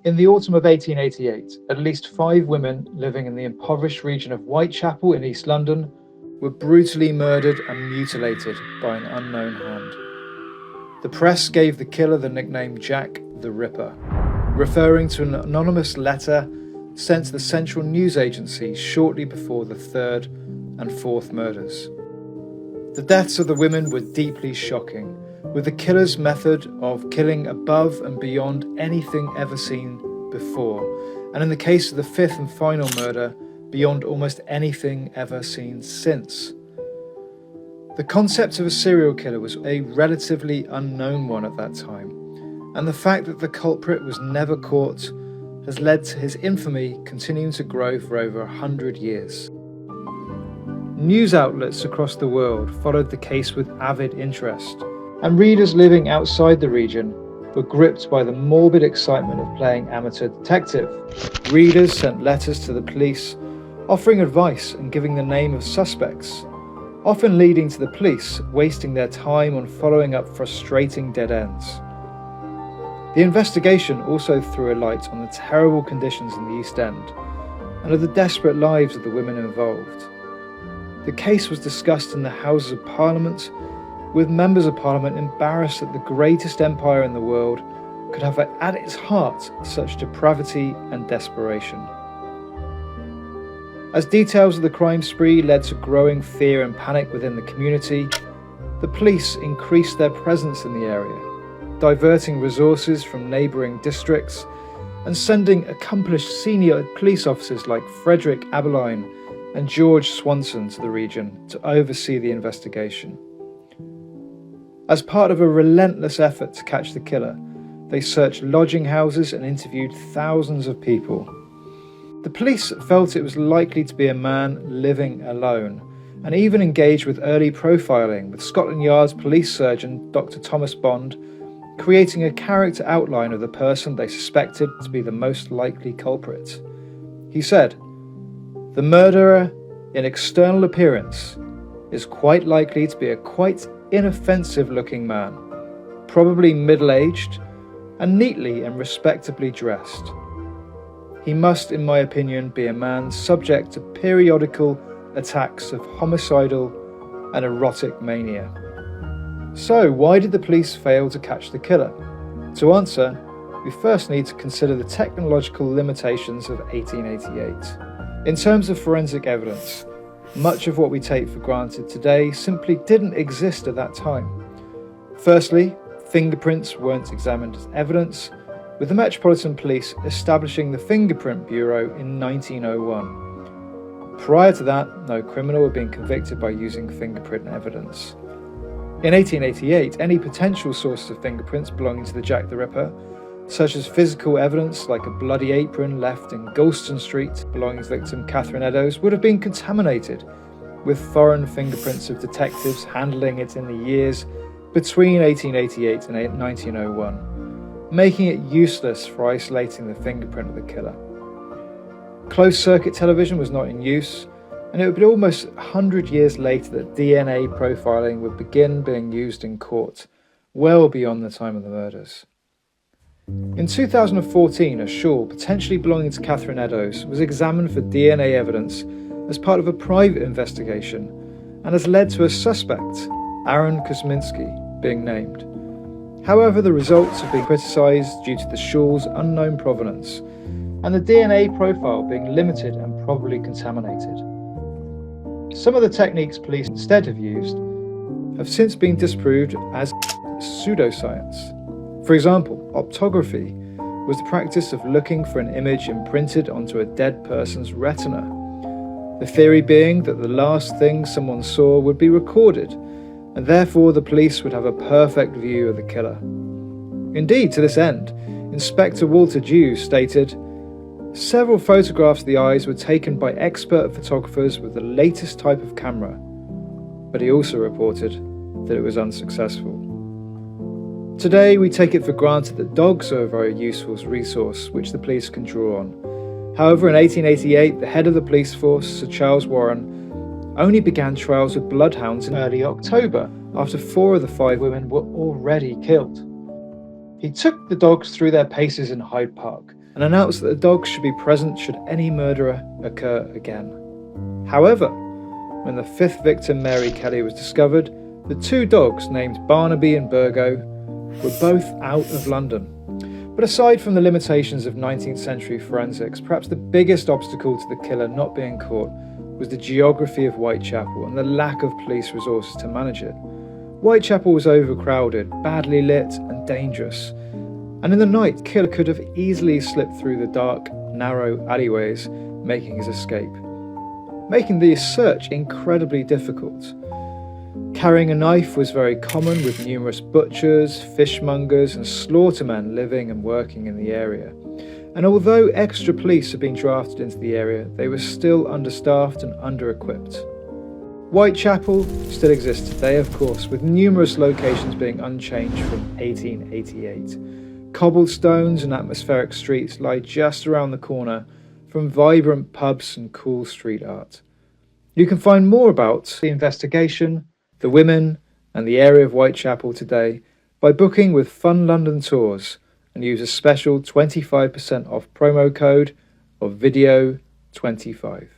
In the autumn of 1888, at least 5 women living in the impoverished region of Whitechapel in East London were brutally murdered and mutilated by an unknown hand. The press gave the killer the nickname Jack the Ripper, referring to an anonymous letter sent to the Central News Agency shortly before the third and fourth murders. The deaths of the women were deeply shocking, with the killer's method of killing above and beyond anything ever seen before, and in the case of the fifth and final murder, beyond almost anything ever seen since. The concept of a serial killer was a relatively unknown one at that time, and the fact that the culprit was never caught has led to his infamy continuing to grow for over 100 years. News outlets across the world followed the case with avid interest, and readers living outside the region were gripped by the morbid excitement of playing amateur detective. Readers sent letters to the police offering advice and giving the name of suspects, often leading to the police wasting their time on following up frustrating dead ends. The investigation also threw a light on the terrible conditions in the East End and of the desperate lives of the women involved. The case was discussed in the Houses of Parliament, with members of Parliament embarrassed that the greatest empire in the world could have at its heart such depravity and desperation. As details of the crime spree led to growing fear and panic within the community, the police increased their presence in the area, diverting resources from neighbouring districts and sending accomplished senior police officers like Frederick Aberline and George Swanson to the region to oversee the investigation. As part of a relentless effort to catch the killer, they searched lodging houses and interviewed thousands of people. The police felt it was likely to be a man living alone, and even engaged with early profiling, with Scotland Yard's police surgeon Dr. Thomas Bond creating a character outline of the person they suspected to be the most likely culprit. He said, "The murderer, in external appearance, is quite likely to be a quite inoffensive-looking man, probably middle-aged, and neatly and respectably dressed. He must, in my opinion, be a man subject to periodical attacks of homicidal and erotic mania." So, why did the police fail to catch the killer? To answer, we first need to consider the technological limitations of 1888. In terms of forensic evidence, much of what we take for granted today simply didn't exist at that time. Firstly, fingerprints weren't examined as evidence, with the Metropolitan Police establishing the Fingerprint Bureau in 1901. Prior to that, no criminal had been convicted by using fingerprint evidence. In 1888, any potential sources of fingerprints belonging to the Jack the Ripper, such as physical evidence like a bloody apron left in Galston Street belonging to victim Catherine Eddowes, would have been contaminated with foreign fingerprints of detectives handling it in the years between 1888 and 1901, making it useless for isolating the fingerprint of the killer. Closed-circuit television was not in use, and it would be almost 100 years later that DNA profiling would begin being used in court, well beyond the time of the murders. In 2014, a shawl potentially belonging to Catherine Eddowes was examined for DNA evidence as part of a private investigation and has led to a suspect, Aaron Kosminski, being named. However, the results have been criticised due to the shawl's unknown provenance and the DNA profile being limited and probably contaminated. Some of the techniques police instead have used have since been disproved as pseudoscience. For example, optography was the practice of looking for an image imprinted onto a dead person's retina. The theory being that the last thing someone saw would be recorded, and therefore the police would have a perfect view of the killer. Indeed, to this end, Inspector Walter Dew stated, "Several photographs of the eyes were taken by expert photographers with the latest type of camera," but he also reported that it was unsuccessful. Today, we take it for granted that dogs are a very useful resource which the police can draw on. However, in 1888, the head of the police force, Sir Charles Warren, only began trials with bloodhounds in early October, after 4 of the 5 women were already killed. He took the dogs through their paces in Hyde Park, and announced that the dogs should be present should any murder occur again. However, when the fifth victim, Mary Kelly, was discovered, the two dogs, named Barnaby and Burgo, were both out of London. But aside from the limitations of 19th century forensics, perhaps the biggest obstacle to the killer not being caught was the geography of Whitechapel and the lack of police resources to manage it. Whitechapel was overcrowded, badly lit and dangerous, and in the night, the killer could have easily slipped through the dark, narrow alleyways, making his escape, making the search incredibly difficult. Carrying a knife was very common, with numerous butchers, fishmongers and slaughtermen living and working in the area. And although extra police had been drafted into the area, they were still understaffed and under-equipped. Whitechapel still exists today, of course, with numerous locations being unchanged from 1888. Cobblestones and atmospheric streets lie just around the corner from vibrant pubs and cool street art. You can find more about the investigation, the women and the area of Whitechapel today by booking with Fun London Tours and use a special 25% off promo code of video25.